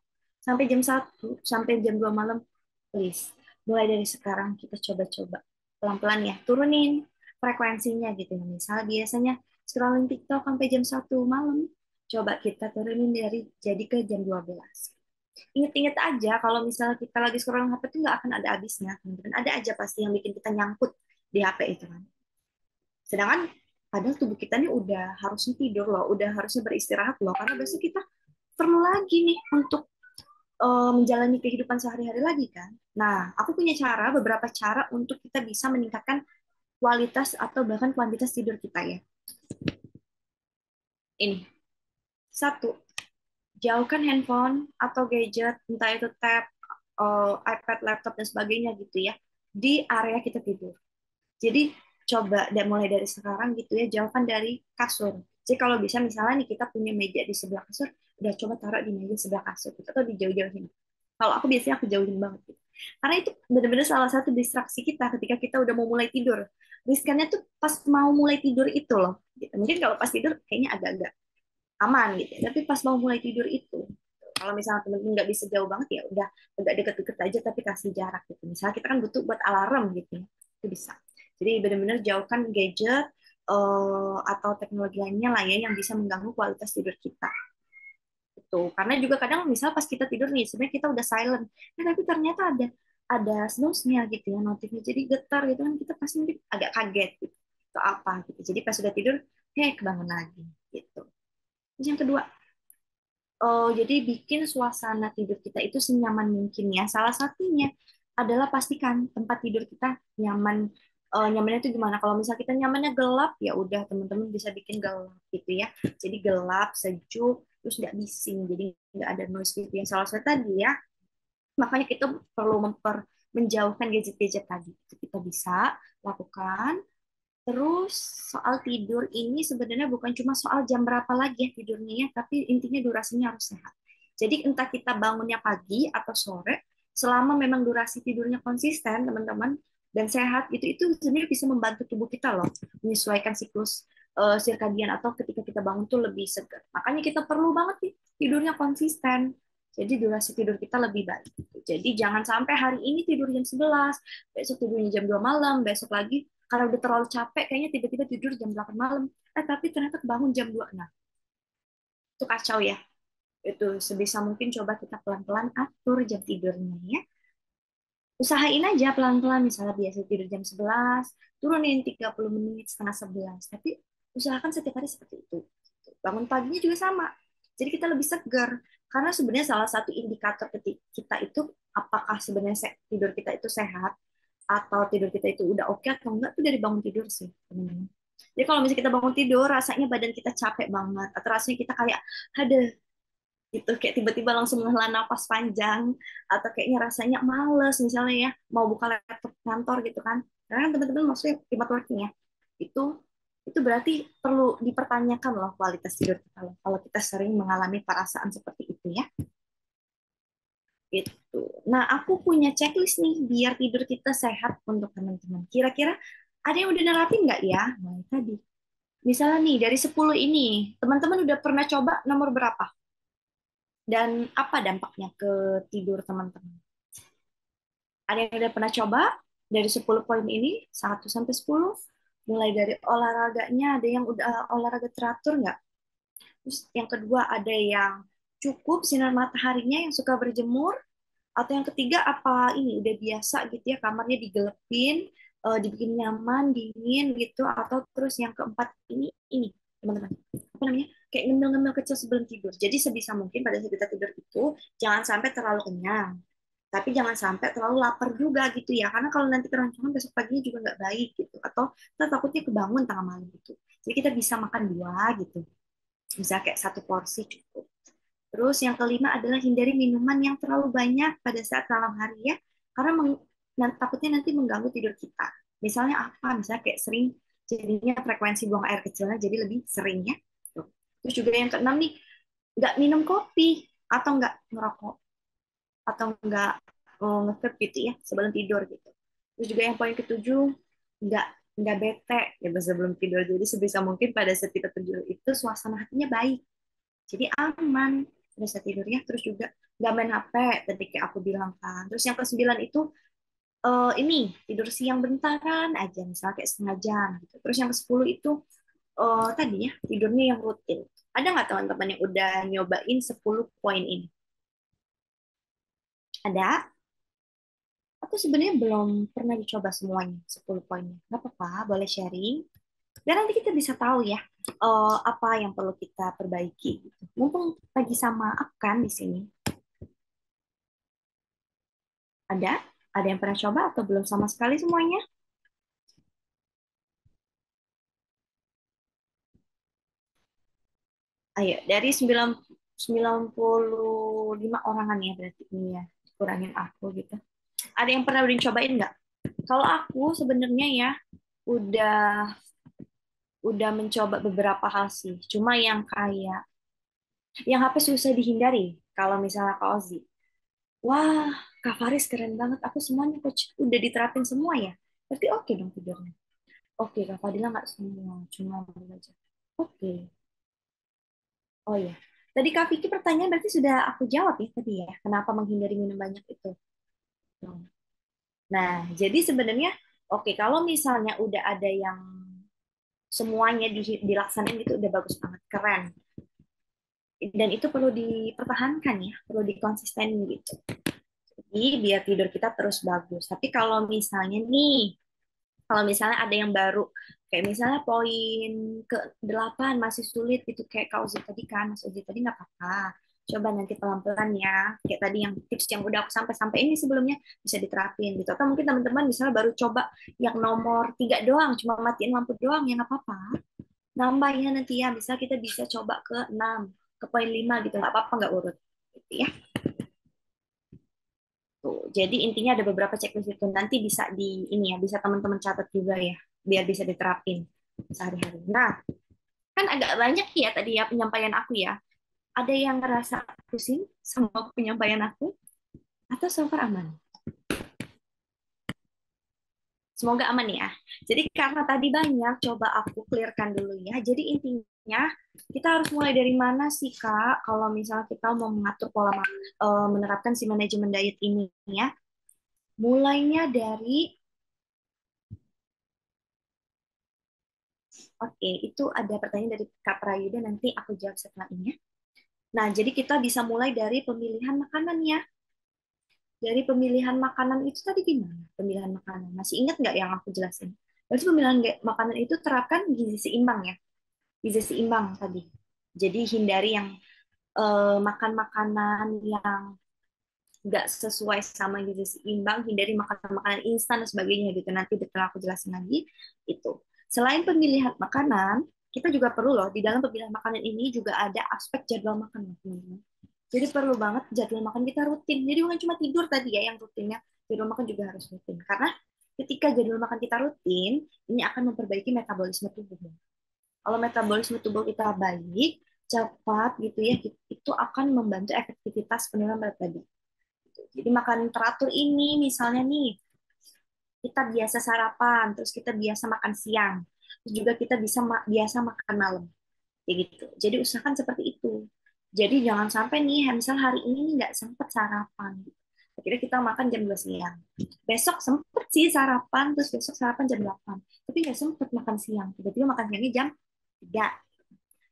sampai jam 2 malam, please. Mulai dari sekarang kita coba-coba pelan-pelan ya, turunin frekuensinya gitu. Misal biasanya scrolling TikTok sampai jam 1 malam, coba kita turunin jadi ke jam 12. Ingat-ingat aja kalau misalnya kita lagi scrolling HP itu nggak akan ada habisnya, teman-teman. Ada aja pasti yang bikin kita nyangkut di HP itu kan. Sedangkan padahal tubuh kita nih udah harusnya tidur loh, udah harusnya beristirahat loh, karena besok kita perlu lagi nih untuk menjalani kehidupan sehari-hari lagi kan. Nah, aku punya beberapa cara untuk kita bisa meningkatkan kualitas atau bahkan kuantitas tidur kita ya. Ini, satu, jauhkan handphone atau gadget, entah itu tab, iPad, laptop, dan sebagainya gitu ya, di area kita tidur. Jadi coba mulai dari sekarang gitu ya, jauhkan dari kasur. Jadi kalau bisa misalnya nih kita punya meja di sebelah kasur, udah coba taruh di meja sebelah kasur gitu, atau dijauh-jauhin. Kalau aku biasanya aku jauhin banget gitu. Karena itu benar-benar salah satu distraksi kita ketika kita udah mau mulai tidur. Riskannya tuh pas mau mulai tidur itu loh. Gitu. Mungkin kalau pas tidur kayaknya agak-agak aman gitu. Tapi pas mau mulai tidur itu, kalau misalnya temen-temen nggak bisa jauh banget ya udah agak deket-deket aja tapi kasih jarak gitu. Misalnya kita kan butuh buat alarm gitu, itu bisa. Jadi benar-benar jauhkan gadget atau teknologi lainnya lah ya yang bisa mengganggu kualitas tidur kita. Itu karena juga kadang misal pas kita tidur nih sebenarnya kita udah silent, tapi ternyata ada snooze-nya gitu ya, notifnya jadi getar gitu kan, kita pasti mungkin agak kaget gitu atau apa gitu. Jadi pas sudah tidur, kebangun lagi gitu. Terus yang kedua, oh, jadi bikin suasana tidur kita itu senyaman mungkin ya. Salah satunya adalah pastikan tempat tidur kita nyaman. Nyamannya itu gimana? Kalau misalnya kita nyamannya gelap, ya udah teman-teman bisa bikin gelap gitu ya. Jadi gelap, sejuk, terus nggak bising, jadi nggak ada noise gitu ya. Salah satu tadi ya, makanya kita perlu menjauhkan gadget-gadget tadi. Itu kita bisa lakukan. Terus soal tidur ini sebenarnya bukan cuma soal jam berapa lagi ya tidurnya ya, tapi intinya durasinya harus sehat. Jadi entah kita bangunnya pagi atau sore, selama memang durasi tidurnya konsisten, teman-teman, dan sehat, itu sebenarnya bisa membantu tubuh kita loh, menyesuaikan siklus sirkadian atau ketika kita bangun tuh lebih segar. Makanya kita perlu banget nih tidurnya konsisten. Jadi durasi tidur kita lebih baik. Jadi jangan sampai hari ini tidur jam 11, besok tidurnya jam 2 malam, besok lagi karena udah terlalu capek kayaknya tiba-tiba tidur jam 8 malam, tapi ternyata kebangun jam 2. Nah, itu kacau ya. Itu sebisa mungkin coba kita pelan-pelan atur jam tidurnya ya. Usahain aja pelan-pelan, misalnya biasa tidur jam 11, turunin 30 menit, setengah 11, tapi usahakan setiap hari seperti itu. Bangun paginya juga sama, jadi kita lebih segar. Karena sebenarnya salah satu indikator ketika kita itu apakah sebenarnya tidur kita itu sehat atau tidur kita itu udah oke atau enggak tuh dari bangun tidur sih, teman-teman. Jadi kalau misalnya kita bangun tidur rasanya badan kita capek banget atau rasanya kita kayak ada gitu, kayak tiba-tiba langsung menghela napas panjang atau kayaknya rasanya males misalnya ya mau buka laptop kantor gitu kan, karena kan teman-teman maksudnya remote working ya, itu itu berarti perlu dipertanyakan loh kualitas tidur kita loh kalau kita sering mengalami perasaan seperti itu ya. Gitu. Nah, aku punya checklist nih biar tidur kita sehat untuk teman-teman. Kira-kira ada yang udah nerapin nggak ya? Nah, tadi. Misalnya nih, dari 10 ini, teman-teman udah pernah coba nomor berapa? Dan apa dampaknya ke tidur teman-teman? Ada yang udah pernah coba dari 10 poin ini, 1 sampai 10? Mulai dari olahraganya, ada yang udah olahraga teratur nggak? Terus yang kedua, ada yang cukup sinar mataharinya, yang suka berjemur, atau yang ketiga apa ini udah biasa gitu ya kamarnya digelepin, dibikin nyaman dingin gitu, atau terus yang keempat ini teman-teman apa namanya kayak ngemil-ngemil kecil sebelum tidur. Jadi sebisa mungkin pada saat kita tidur itu jangan sampai terlalu kenyang, tapi jangan sampai terlalu lapar juga gitu ya, karena kalau nanti keroncongan besok paginya juga nggak baik gitu, atau kita takutnya kebangun tengah malam gitu. Jadi kita bisa makan dua gitu, bisa kayak 1 porsi cukup. Terus yang kelima adalah hindari minuman yang terlalu banyak pada saat malam hari ya, karena takutnya nanti mengganggu tidur kita. Misalnya apa? Misalnya kayak sering jadinya frekuensi buang air kecilnya jadi lebih sering ya. Terus juga yang keenam nih, nggak minum kopi atau nggak ngerokok atau nggak nge gitu ya sebelum tidur gitu. Terus juga yang poin ketujuh, nggak nggak bete ya sebelum tidur. Jadi sebisa mungkin pada saat kita tidur itu suasana hatinya baik, jadi aman pada saat tidurnya. Terus juga nggak main HP tadi kayak aku bilang kan. Terus yang ke-9 itu ini tidur siang bentaran aja, misalnya kayak setengah jam gitu. Terus yang ke-10 itu tadi ya tidurnya yang rutin. Ada nggak teman-teman yang udah nyobain 10 poin ini? Ada? Aku sebenarnya belum pernah dicoba semuanya 10 poinnya. Nggak apa-apa, boleh sharing. Dan nanti kita bisa tahu ya apa yang perlu kita perbaiki. Gitu. Mumpung lagi sama aku kan di sini. Ada? Ada yang pernah coba atau belum sama sekali semuanya? Ayo, dari 95 orangan ya berarti ini ya. Kurangin aku gitu. Ada yang pernah udah cobain nggak? Kalau aku sebenarnya ya udah udah mencoba beberapa hal sih. Cuma yang kayak yang HP susah dihindari. Kalau misalnya Kak Ozi, wah Kak Faris keren banget. Aku semuanya coach udah diterapin semua ya. Berarti oke dong tidurnya. Oke, Kak Fadila nggak semua, cuma belajar. Oke, oh ya. Tadi Kak Vicky pertanyaan berarti sudah aku jawab ya tadi ya. Kenapa menghindari minum banyak itu? Nah, jadi sebenarnya oke kalau misalnya udah ada yang semuanya dilaksanain itu udah bagus banget, keren. Dan itu perlu dipertahankan ya, perlu dikonsisten gitu. Jadi biar tidur kita terus bagus. Tapi kalau misalnya ada yang baru, kayak misalnya poin ke-8 masih sulit gitu, kayak Kak Uzi tadi kan, Mas Uzi tadi nggak apa-apa. Coba nanti pelan-pelan ya, kayak tadi yang tips yang udah aku sampai ini sebelumnya bisa diterapin gitu. Atau mungkin teman-teman misalnya baru coba yang nomor 3 doang, cuma matiin lampu doang, ya nggak apa-apa. Nambahnya nanti ya, bisa kita bisa coba ke 6 ke poin 5 gitu, nggak apa-apa, nggak urut. Gitu ya. Tuh, jadi intinya ada beberapa checklist itu nanti bisa di ini ya, bisa teman-teman catat juga ya, biar bisa diterapin sehari-hari. Nah, kan agak banyak ya tadi ya penyampaian aku ya. Ada yang ngerasa pusing sama penyampaian aku atau so far aman? Semoga aman ya. Jadi karena tadi banyak, coba aku clearkan dulu ya. Jadi intinya kita harus mulai dari mana sih Kak? Kalau misalnya kita mau mengatur menerapkan si manajemen diet ini ya. Mulainya dari Oke, itu ada pertanyaan dari Kak Prayuda, nanti aku jawab setelah ini ya. Nah, jadi kita bisa mulai dari pemilihan makanannya. Dari pemilihan makanan itu tadi gimana? Pemilihan makanan. Masih ingat nggak yang aku jelasin? Berarti pemilihan makanan itu terapkan gizi seimbang ya. Gizi seimbang tadi. Jadi hindari yang makan makanan yang nggak sesuai sama gizi seimbang, hindari makan makanan instan dan sebagainya gitu. Nanti detail aku jelasin lagi itu. Selain pemilihan makanan, kita juga perlu loh di dalam pemilihan makanan ini juga ada aspek jadwal makan, teman-teman. Jadi perlu banget jadwal makan kita rutin. Jadi bukan cuma tidur tadi ya yang rutinnya, jadwal makan juga harus rutin. Karena ketika jadwal makan kita rutin, ini akan memperbaiki metabolisme tubuh. Kalau metabolisme tubuh kita baik, cepat gitu ya, itu akan membantu efektivitas penurunan berat badan. Jadi makan teratur ini misalnya nih, kita biasa sarapan, terus kita biasa makan siang, terus juga kita biasa makan malam, kayak gitu. Jadi usahakan seperti itu. Jadi jangan sampai nih, misal hari ini nggak sempet sarapan, akhirnya kita makan jam 2 siang. Besok sempet sih sarapan, terus besok sarapan jam 8. Tapi nggak sempet makan siang, tiba-tiba makan siangnya jam 3.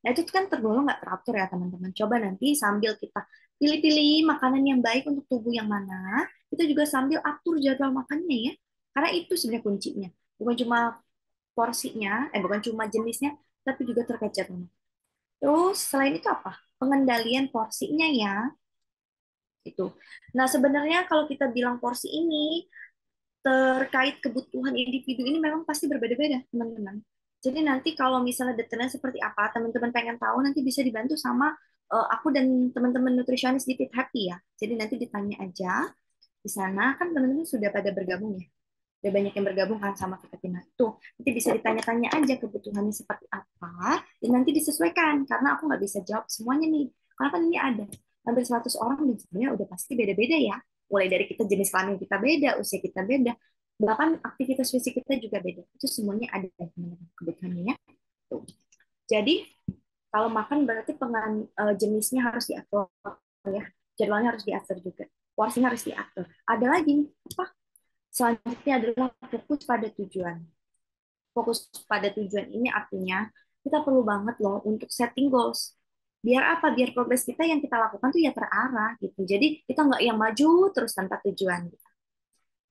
Nah, itu kan tergolong nggak teratur ya, teman-teman. Coba nanti sambil kita pilih-pilih makanan yang baik untuk tubuh yang mana, kita juga sambil atur jadwal makannya ya. Karena itu sebenarnya kuncinya. Bukan cuma porsinya, bukan cuma jenisnya, tapi juga terkait jadwal. Terus selain itu apa? Pengendalian porsinya ya, itu. Nah, sebenarnya kalau kita bilang porsi ini terkait kebutuhan individu ini memang pasti berbeda-beda, teman-teman. Jadi nanti kalau misalnya detailnya seperti apa, teman-teman pengen tahu, nanti bisa dibantu sama aku dan teman-teman nutrisionis di Fit Happy ya. Jadi nanti ditanya aja di sana, kan teman-teman sudah pada bergabung ya. Udah banyak yang bergabung kan sama Fit Happy. Nah, tuh, nanti bisa ditanya-tanya aja kebutuhannya seperti apa, dan nanti disesuaikan, karena aku nggak bisa jawab semuanya nih. Karena kan ini ada hampir 100 orang, dan sebenarnya udah pasti beda-beda ya. Mulai dari kita jenis kelamin kita beda, usia kita beda, bahkan aktivitas fisik kita juga beda. Itu semuanya ada teman-teman kebutuhannya. Tuh. Jadi kalau makan berarti jenisnya harus diatur ya. jadwalnya harus diatur juga, porsinya harus diatur. Ada lagi apa? Selanjutnya adalah fokus pada tujuan. Fokus pada tujuan ini artinya kita perlu banget loh untuk setting goals. Biar apa? Biar progres kita yang kita lakukan tuh ya terarah gitu. Jadi kita nggak yang maju terus tanpa tujuan.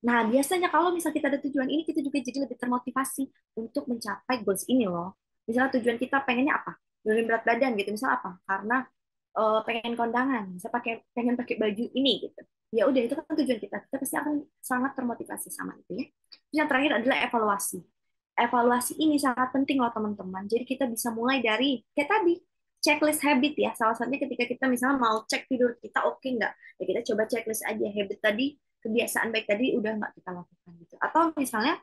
Nah, biasanya kalau misal kita ada tujuan ini, kita juga jadi lebih termotivasi untuk mencapai goals ini loh. Misalnya tujuan kita pengennya apa? Nurunin berat badan gitu. Misal apa? Karena pengen kondangan, misal pengen pakai baju ini gitu. Ya udah itu kan tujuan kita. Kita pasti akan sangat termotivasi sama itu ya. Terus yang terakhir adalah evaluasi. Evaluasi ini sangat penting loh teman-teman. Jadi kita bisa mulai dari kayak tadi checklist habit ya. Salah satunya ketika kita misalnya mau cek tidur kita oke nggak, ya kita coba checklist aja habit tadi, kebiasaan baik tadi udah nggak kita lakukan gitu. Atau misalnya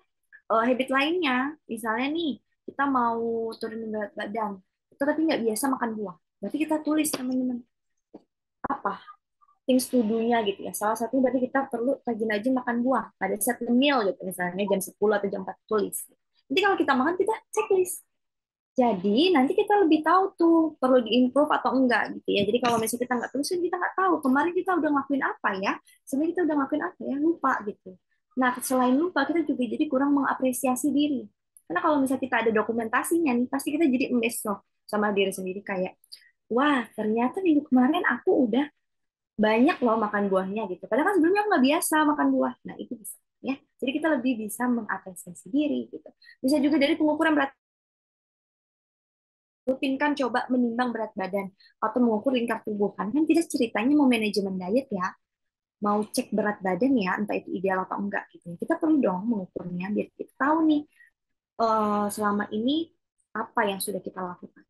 habit lainnya, misalnya nih kita mau turunin berat badan, kita tapi nggak biasa makan buah. Berarti kita tulis teman-teman apa things to do-nya gitu ya. Salah satunya berarti kita perlu rajin-rajin makan buah pada set meal gitu misalnya jam 10 atau jam 4 tulis. Nanti kalau kita makan kita checklist. Jadi nanti kita lebih tahu tuh perlu diimprove atau enggak gitu ya. Jadi kalau misalnya kita nggak terusin kita nggak tahu kemarin kita udah ngelakuin apa ya. Sebenarnya kita udah ngelakuin apa ya lupa gitu. Nah selain lupa kita juga jadi kurang mengapresiasi diri. Karena kalau misalnya kita ada dokumentasinya nih pasti kita jadi emes loh sama diri sendiri kayak wah ternyata minggu kemarin aku udah banyak loh makan buahnya gitu. Padahal kan sebelumnya aku nggak biasa makan buah. Nah itu bisa ya. Jadi kita lebih bisa mengapresiasi diri gitu. Bisa juga dari pengukuran berat rutin kan coba menimbang berat badan atau mengukur lingkar tubuh kan kita ceritanya mau manajemen diet ya mau cek berat badan ya entah itu ideal atau enggak gitu kita perlu dong mengukurnya biar kita tahu nih selama ini apa yang sudah kita lakukan.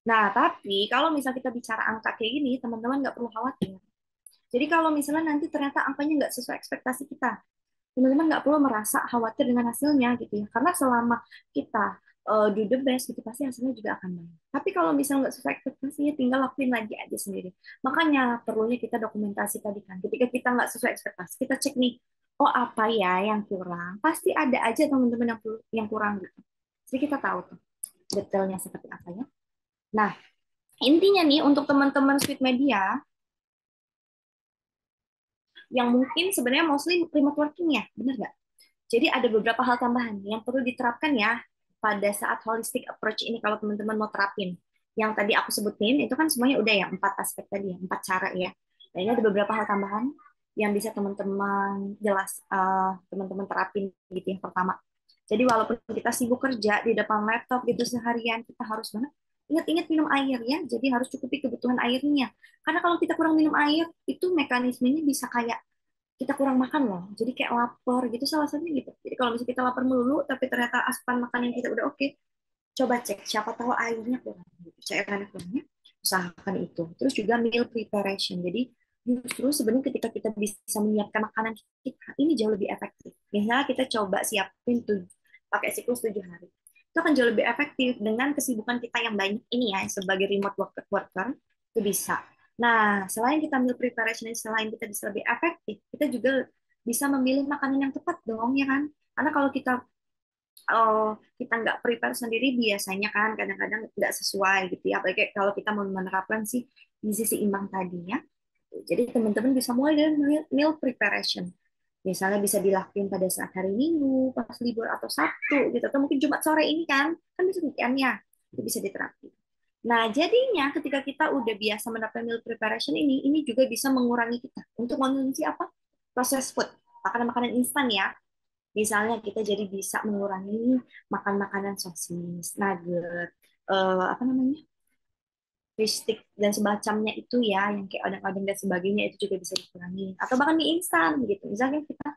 Nah tapi kalau misal kita bicara angka kayak gini teman-teman nggak perlu khawatir. Jadi kalau misalnya nanti ternyata angkanya nggak sesuai ekspektasi kita, teman-teman nggak perlu merasa khawatir dengan hasilnya gitu ya karena selama kita do the best gitu pasti hasilnya juga akan baik. Tapi kalau misalnya nggak sesuai ekspektasinya tinggal lakuin lagi aja sendiri. Makanya perlunya kita dokumentasi tadi kan ketika kita nggak sesuai ekspektasi kita cek nih oh apa ya yang kurang pasti ada aja teman-teman yang kurang gitu. Jadi kita tahu tuh detailnya seperti apa ya. Nah intinya nih untuk teman-teman Sweet Media yang mungkin sebenarnya mostly remote working ya benar nggak? Jadi ada beberapa hal tambahan yang perlu diterapkan ya pada saat holistic approach ini kalau teman-teman mau terapin. Yang tadi aku sebutin itu kan semuanya udah ya empat aspek tadi ya, empat cara ya. Dan ini ada beberapa hal tambahan yang bisa teman-teman teman-teman terapin gitu yang pertama. Jadi walaupun kita sibuk kerja di depan laptop gitu seharian, kita harus banget ingat-ingat minum air ya. Jadi harus cukupi kebutuhan airnya. Karena kalau kita kurang minum air, itu mekanismenya bisa kayak kita kurang makan loh. Jadi kayak lapar gitu salah satunya gitu. Jadi kalau misalnya kita lapar melulu tapi ternyata asupan makanan kita udah oke, coba cek siapa tahu airnya kurang gitu. Cairannya kurangnya usahakan itu. Terus juga meal preparation. Jadi justru sebenarnya ketika kita bisa menyiapkan makanan kita ini jauh lebih efektif. Misalnya kita coba siapin tuh pakai siklus 7 hari. Itu akan jauh lebih efektif dengan kesibukan kita yang banyak ini ya sebagai remote worker itu bisa. Nah, selain kita meal preparation, selain kita bisa lebih efektif, kita juga bisa memilih makanan yang tepat dong, ya kan? Karena kalau kita nggak prepare sendiri, biasanya kan kadang-kadang nggak sesuai gitu ya. Apalagi kalau kita mau menerapkan si gizi seimbang tadi ya. Jadi teman-teman bisa mulai dari meal preparation. Misalnya bisa dilakukan pada saat hari Minggu, pas libur atau Sabtu gitu, atau mungkin Jumat sore ini kan bisa weekend-nya, itu bisa diterapkan. Nah, jadinya ketika kita udah biasa menerapkan meal preparation ini juga bisa mengurangi kita untuk mengonsumsi apa? Proses food, makanan-makanan instan ya. Misalnya kita jadi bisa mengurangi makan makanan sosis, nugget, apa namanya? Fish stick dan semacamnya itu ya, yang kayak odeng-odeng dan sebagainya itu juga bisa dikurangi. Atau bahkan mie instan gitu. Misalnya kita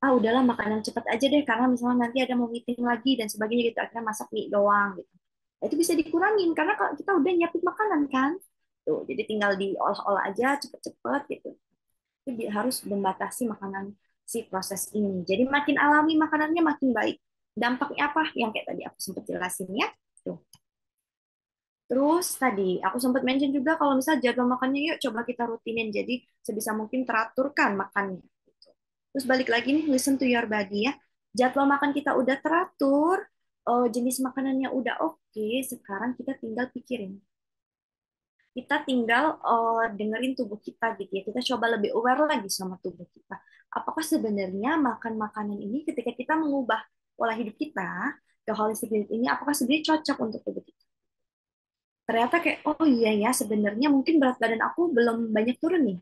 udahlah makanan cepat aja deh karena misalnya nanti ada mau meeting lagi dan sebagainya gitu akhirnya masak mie doang gitu. Nah, itu bisa dikurangin karena kalau kita udah nyiapin makanan kan tuh jadi tinggal diolah-olah aja cepet-cepet gitu itu harus membatasi makanan si proses ini jadi makin alami makanannya makin baik dampaknya apa yang kayak tadi aku sempat jelasin ya tuh. Terus tadi aku sempat mention juga kalau misal jadwal makannya yuk coba kita rutinin jadi sebisa mungkin teraturkan makannya. Terus balik lagi nih listen to your body ya. Jadwal makan kita udah teratur, jenis makanannya udah oke, sekarang kita tinggal pikirin Kita tinggal dengerin tubuh kita gitu ya. Kita coba lebih aware lagi sama tubuh kita. Apakah sebenarnya makan makanan ini ketika kita mengubah pola hidup kita ke holistic diet ini, apakah sebenarnya cocok untuk tubuh kita? Ternyata kayak, oh iya ya, sebenarnya mungkin berat badan aku belum banyak turun nih.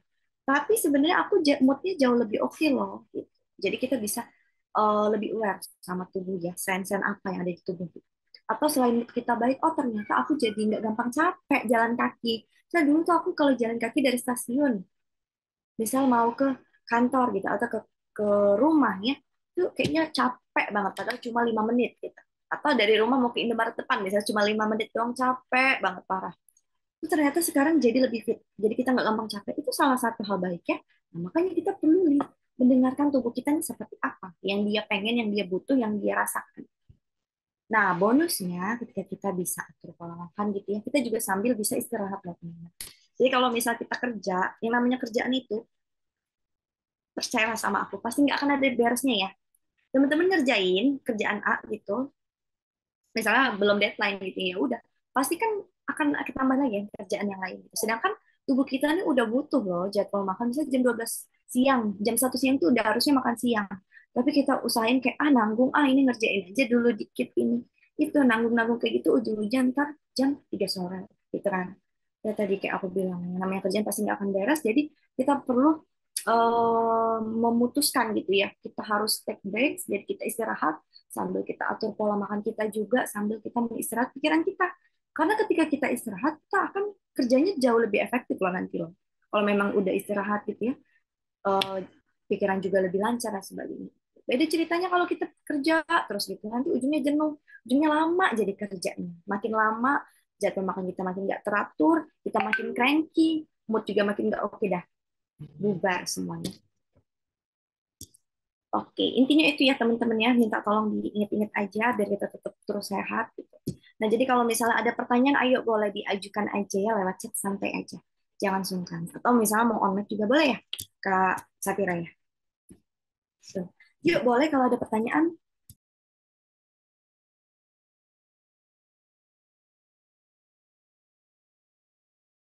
Tapi sebenarnya aku moodnya jauh lebih oke loh. Gitu. Jadi kita bisa lebih aware sama tubuh ya, sen-sen apa yang ada di tubuh kita. Atau selain mood kita baik, oh ternyata aku jadi nggak gampang capek jalan kaki. Saya dulu tuh aku kalau jalan kaki dari stasiun, misal mau ke kantor gitu, atau ke rumahnya, tuh kayaknya capek banget, padahal cuma 5 menit gitu. Atau dari rumah mau ke Indomaret depan, misalnya cuma 5 menit doang, capek banget parah. Itu ternyata sekarang jadi lebih fit. Jadi kita nggak gampang capek. Itu salah satu hal baik ya. Nah, makanya kita perlu mendengarkan tubuh kita ini seperti apa. Yang dia pengen, yang dia butuh, yang dia rasakan. Nah, bonusnya ketika kita bisa atur pola makan gitu ya, kita juga sambil bisa istirahat loh, teman-teman. Jadi kalau misal kita kerja, yang namanya kerjaan itu, percayalah sama aku, pasti nggak akan ada beresnya ya. Teman-teman ngerjain kerjaan A gitu, misalnya belum deadline gitu ya udah pasti kan akan kita tambah lagi ya kerjaan yang lain gitu. Sedangkan tubuh kita ini udah butuh loh jadwal makan misalnya jam 12 siang, jam 1 siang tuh udah harusnya makan siang, tapi kita usahain kayak nanggung ini ngerjain aja dulu dikit ini itu nanggung-nanggung kayak gitu ujung-ujung ntar jam 3 sore gitu kan. Ya tadi kayak aku bilang namanya kerjaan pasti nggak akan beres, jadi kita perlu memutuskan gitu ya kita harus take breaks jadi kita istirahat sambil kita atur pola makan kita juga sambil kita mengistirahat pikiran kita, karena ketika kita istirahat kita akan kerjanya jauh lebih efektif loh nanti loh kalau memang udah istirahat gitu ya. eh, Pikiran juga lebih lancar dan sebagainya. Beda ceritanya kalau kita kerja terus gitu nanti ujungnya jenuh, ujungnya lama jadi kerjanya makin lama, jadwal makan kita makin nggak teratur, kita makin cranky, mood juga makin nggak oke dah, bubar semuanya. Oke, intinya itu ya teman-teman ya, minta tolong diingat-ingat aja biar kita tetap terus sehat gitu. Nah, jadi kalau misalnya ada pertanyaan, ayo boleh diajukan aja ya lewat chat santai aja. Jangan sungkan. Atau misalnya mau on mic juga boleh ya, Kak Sapira ya. So, yuk boleh kalau ada pertanyaan